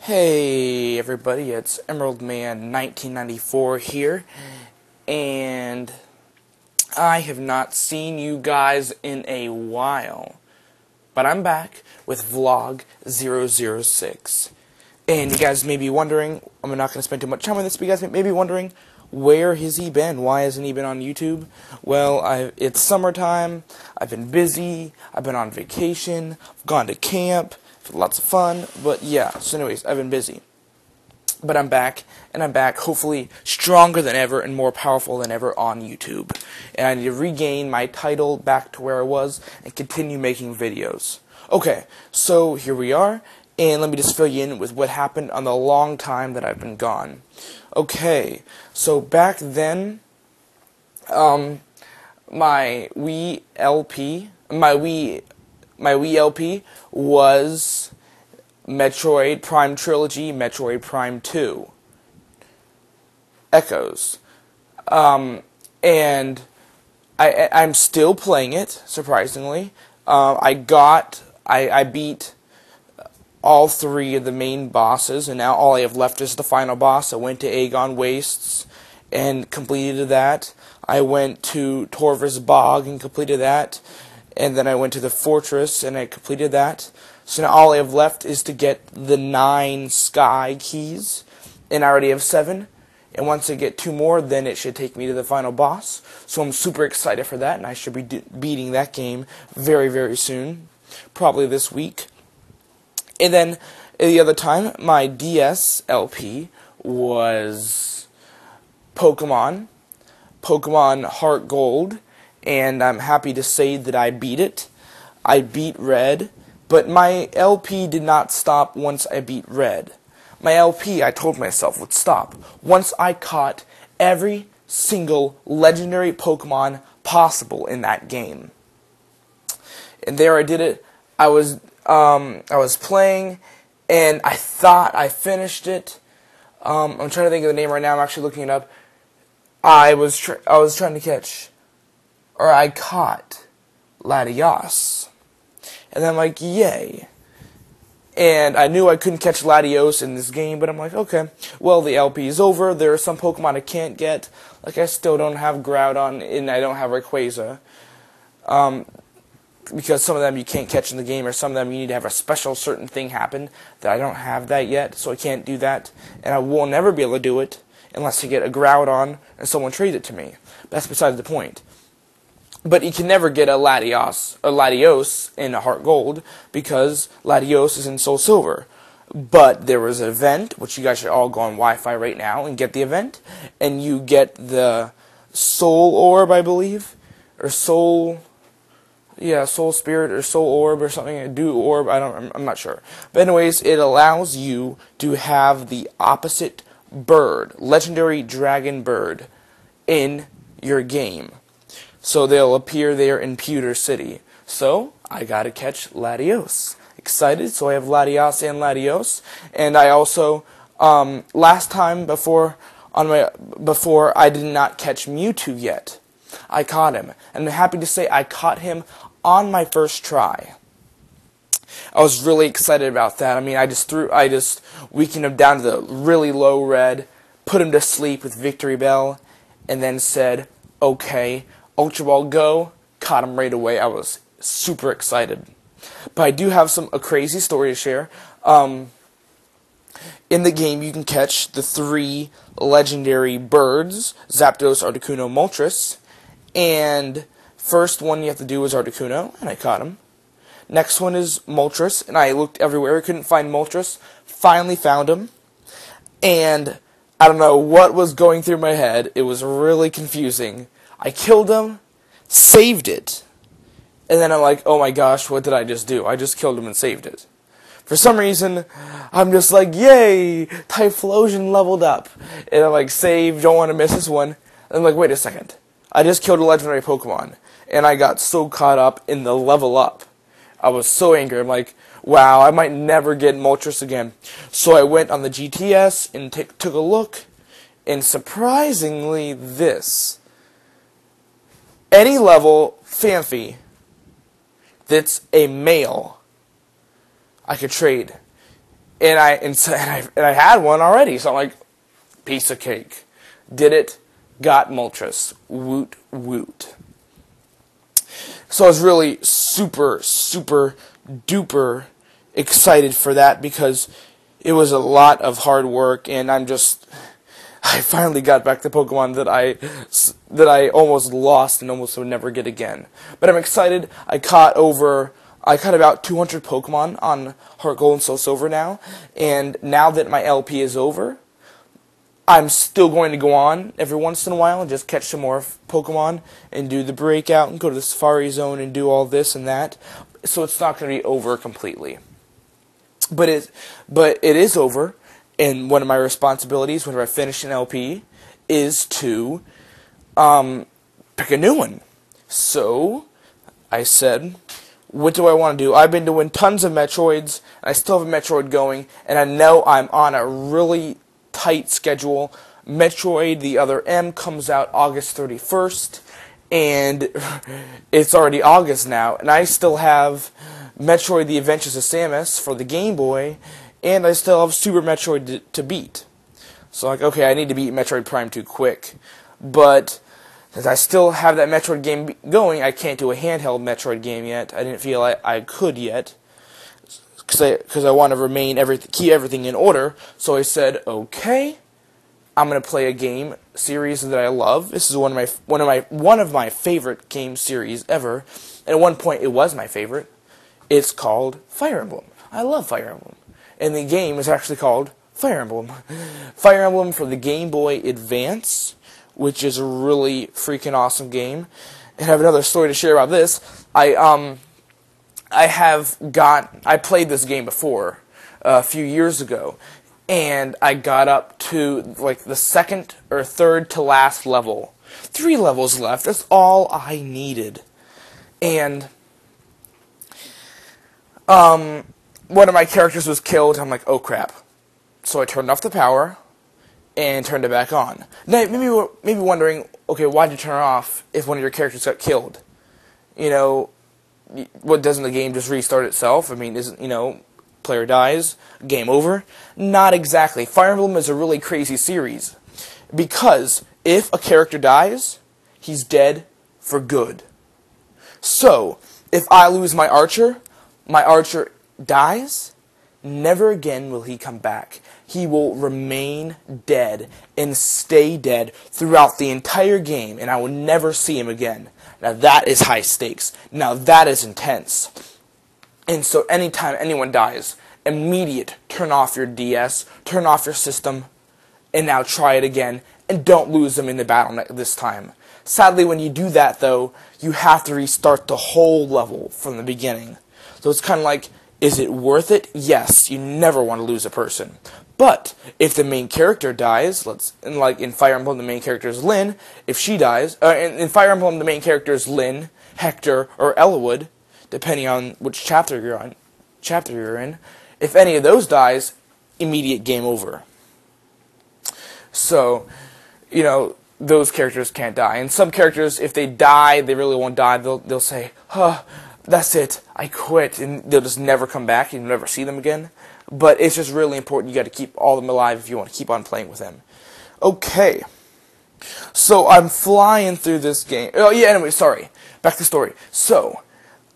Hey everybody, it's Emerald Man 1994 here, and I have not seen you guys in a while, but I'm back with Vlog 006, and you guys may be wondering, I'm not going to spend too much time on this, but you guys may be wondering, where has he been? Why hasn't he been on YouTube? Well, it's summertime, I've been busy, I've been on vacation, I've gone to camp, lots of fun, but yeah, so anyways, I've been busy. But I'm back, and I'm back hopefully stronger than ever and more powerful than ever on YouTube. And I need to regain my title back to where I was and continue making videos. Okay, so here we are, and let me just fill you in with what happened on the long time that I've been gone. Okay, so back then, my Wii LP was Metroid Prime Trilogy, Metroid Prime 2, Echoes, and I'm still playing it, surprisingly. I beat all three of the main bosses, and now all I have left is the final boss. I went to Agon Wastes and completed that. I went to Torvus Bog and completed that. And then I went to the fortress and I completed that. So now all I have left is to get the 9 sky keys. And I already have 7. And once I get 2 more, then it should take me to the final boss. So I'm super excited for that, and I should be beating that game very, very soon. Probably this week. And then the other time, my DS LP was Pokemon Heart Gold. And I'm happy to say that I beat it. I beat Red, but my LP did not stop once I beat Red. My LP, I told myself, would stop once I caught every single legendary Pokemon possible in that game. And there I did it. I was playing, and I thought I finished it. I'm trying to think of the name right now. I'm actually looking it up. I was trying to catch, or I caught Latios. And I'm like, yay. And I knew I couldn't catch Latios in this game, but I'm like, okay, well, the LP is over. There are some Pokemon I can't get. Like, I still don't have Groudon, and I don't have Rayquaza. Because some of them you can't catch in the game, or some of them you need to have a special certain thing happen, that I don't have that yet, so I can't do that. And I will never be able to do it unless I get a Groudon and someone trades it to me. But that's besides the point. But you can never get a Latios in a Heart Gold, because Latios is in Soul Silver. But there was an event, which you guys should all go on Wi-Fi right now and get the event, and you get the Soul Orb, I believe, or Soul Spirit, or Soul Orb, or something, Dew Orb, I'm not sure. But anyways, it allows you to have the opposite bird, legendary dragon bird, in your game. So they'll appear there in Pewter City. So I gotta catch Latios. Excited, so I have Latios and Latios. And I also, last time before I did not catch Mewtwo yet. I caught him. And I'm happy to say I caught him on my first try. I was really excited about that. I mean, I just weakened him down to the really low red, put him to sleep with Victory Bell, and then said, okay, Ultra Ball go, caught him right away. I was super excited. But I do have a crazy story to share. In the game, you can catch the 3 legendary birds, Zapdos, Articuno, Moltres. And first one you have to do is Articuno, and I caught him. Next one is Moltres, and I looked everywhere, couldn't find Moltres. Finally found him. And I don't know what was going through my head. It was really confusing. I killed him, saved it, and then I'm like, oh my gosh, what did I just do? I just killed him and saved it. For some reason, I'm just like, yay, Typhlosion leveled up. And I'm like, save, don't want to miss this one. And I'm like, wait a second. I just killed a legendary Pokemon, and I got so caught up in the level up. I was so angry. I'm like, wow, I might never get Moltres again. So I went on the GTS and took a look, and surprisingly any level Phanpy that's a male, I could trade. and I had one already, so I'm like, piece of cake. Did it, got Moltres. Woot woot. So I was really super, super duper excited for that because it was a lot of hard work, and I finally got back the Pokemon that I almost lost and almost would never get again. But I'm excited. I caught about 200 Pokemon on Heart Gold and Soul Silver now, and now that my LP is over, I'm still going to go on every once in a while and just catch some more Pokemon and do the breakout and go to the Safari Zone and do all this and that. So it's not going to be over completely. But it is over, and one of my responsibilities whenever I finish an LP is to pick a new one. So I said, what do I want to do? I've been doing tons of Metroids, and I still have a Metroid going, and I know I'm on a really tight schedule. Metroid The Other M comes out August 31st, and it's already August now, and I still have Metroid The Adventures of Samus for the Game Boy, and I still have Super Metroid to beat. So like, okay, I need to beat Metroid Prime 2 quick, but since I still have that Metroid game going, I can't do a handheld Metroid game yet. I didn't feel I could yet, because I want to keep everything in order. So I said, okay, I'm gonna play a game series that I love. This is one of my favorite game series ever. And at one point, it was my favorite. It's called Fire Emblem. I love Fire Emblem, and the game is actually called Fire Emblem. Fire Emblem for the Game Boy Advance, which is a really freaking awesome game. And I have another story to share about this. I played this game before, a few years ago, and I got up to, like, the second or third to last level. 3 levels left, that's all I needed. And, one of my characters was killed, I'm like, oh crap. So I turned off the power, and turned it back on. Now, maybe wondering, okay, why'd you turn it off if one of your characters got killed? You know, what, doesn't the game just restart itself? I mean, isn't, player dies, game over? Not exactly. Fire Emblem is a really crazy series, because if a character dies, he's dead for good. So, if I lose my archer dies, never again will he come back. He will remain dead and stay dead throughout the entire game, and I will never see him again. Now that is high stakes. Now that is intense. And so anytime anyone dies, immediate turn off your DS, turn off your system, and now try it again, and don't lose them in the battle this time. Sadly, when you do that, though, you have to restart the whole level from the beginning. So it's kind of like, is it worth it? Yes, you never want to lose a person. But if the main character dies, like in Fire Emblem, the main character is Lyn. If she dies, in Fire Emblem, the main character is Lyn, Hector, or Eliwood, depending on which chapter you're in. If any of those dies, immediate game over. So, those characters can't die. And some characters, if they die, they really won't die. They'll say, that's it, I quit, and they'll just never come back, you'll never see them again. But it's just really important, you gotta keep all of them alive if you want to keep on playing with them. Okay, so I'm flying through this game. Oh yeah, anyway, sorry, back to the story. So,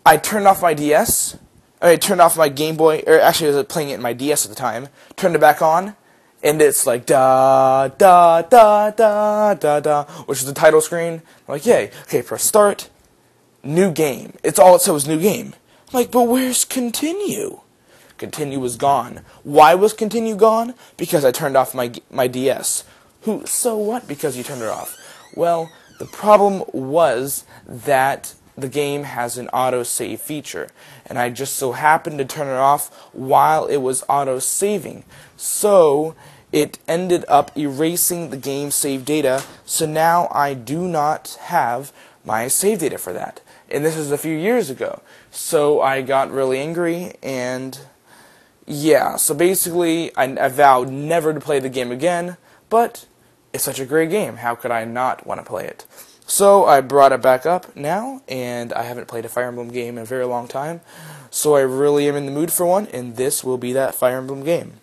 I turned off my DS, I turned off my Game Boy, or actually I was playing it in my DS at the time, turned it back on, and it's like, da, da, da, da, da, da, which is the title screen. I'm like, yay, okay, press start. New game. It's all it said was new game. I'm like, but where's continue? Continue was gone. Why was continue gone? Because I turned off my DS. So what? Because you turned it off. Well, the problem was that the game has an auto-save feature, and I just so happened to turn it off while it was auto-saving. So it ended up erasing the game save data, so now I do not have my save data for that. And this was a few years ago. So I got really angry, and yeah, so basically I vowed never to play the game again, but it's such a great game, how could I not want to play it? So I brought it back up now, and I haven't played a Fire Emblem game in a very long time, so I really am in the mood for one, and this will be that Fire Emblem game.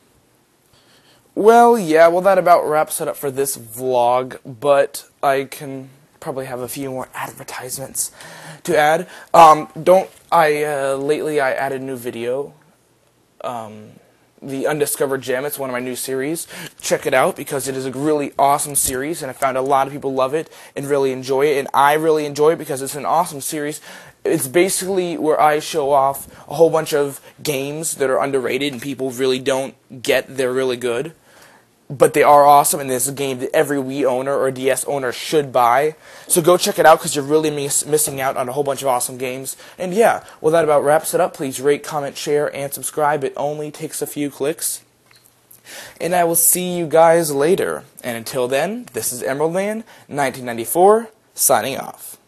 Well, yeah, well, that about wraps it up for this vlog, but I can probably have a few more advertisements to add. Lately I added a new video, The Undiscovered Gem. It's one of my new series. Check it out because it is a really awesome series, and I found a lot of people love it and really enjoy it, and I really enjoy it because it's an awesome series. It's basically where I show off a whole bunch of games that are underrated and people really don't get they're really good. But they are awesome, and this is a game that every Wii owner or DS owner should buy. So go check it out, because you're really missing out on a whole bunch of awesome games. And yeah, well, that about wraps it up. Please rate, comment, share, and subscribe. It only takes a few clicks. And I will see you guys later. And until then, this is Emerald Man 1994, signing off.